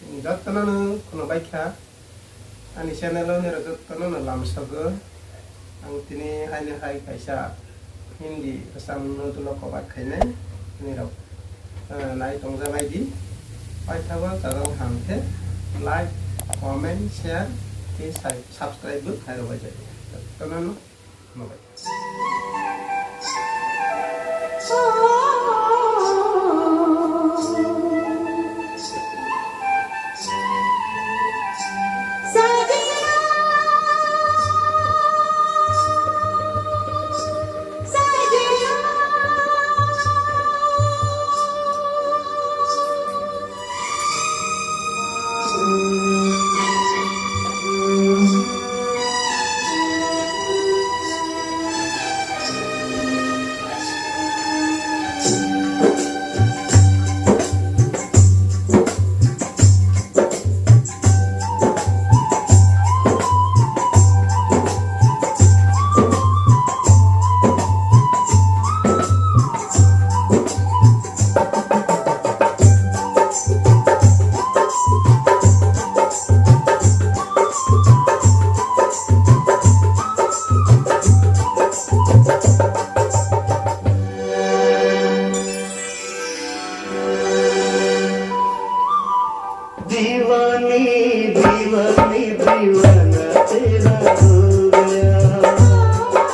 जत्तनानो खुनु बायखा आंनि चेनेलाव नेरो जत्तनानो लामसगो आं तिनि हायनो हाय खायसा हिंदी सामनो तुलो कबाद खायनाय नेराव नाय तंजानायदि बायथाबा जागाव हांथे लाइक कमेन्ट शेयार के साबस्क्राइब खायरबाय जायो जत्तनानो खुनुबाय दीवानी दीवानी दीवाना तेरा हो गया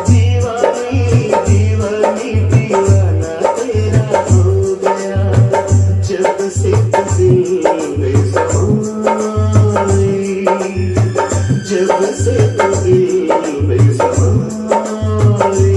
दीवानी दीवानी दीवाना तेरा हो गया जब से दिल में समाई जब से दिल में समाई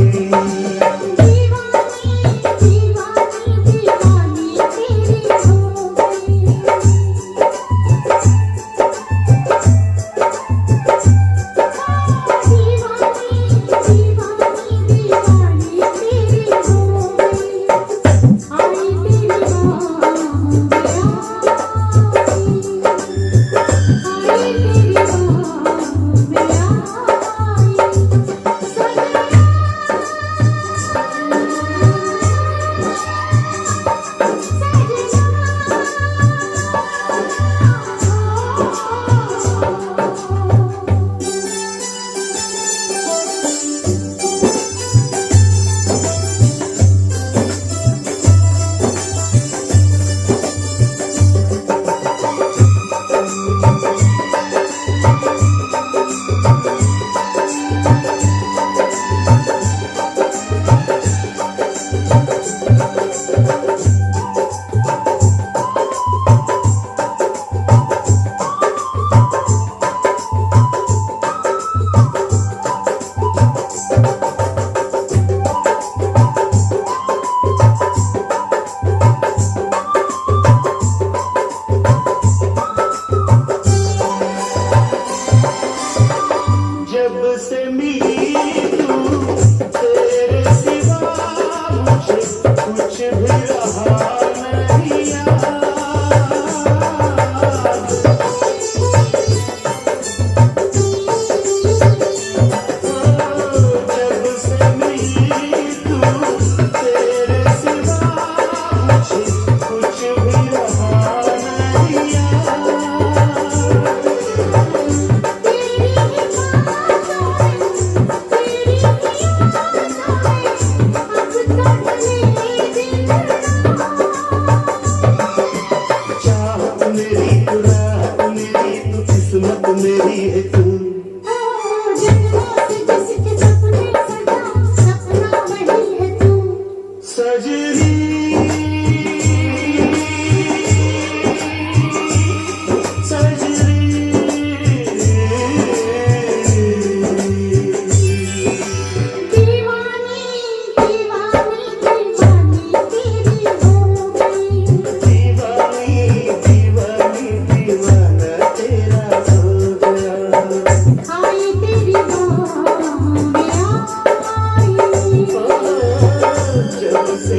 जब से मिली तू तेरे सिवा मुझे कुछ भी रहा नहीं याद जब से मिली तू तेरे सिवा मुझे कुछ भी रहा नहीं याद किस्मत मेरी है तू सजनी सजनी दीवानी दीवानी दीवानी तेरी हो गई दीवानी दीवानी दीवाना तेरा हो गया हाय तेरी बाहों में आई जब से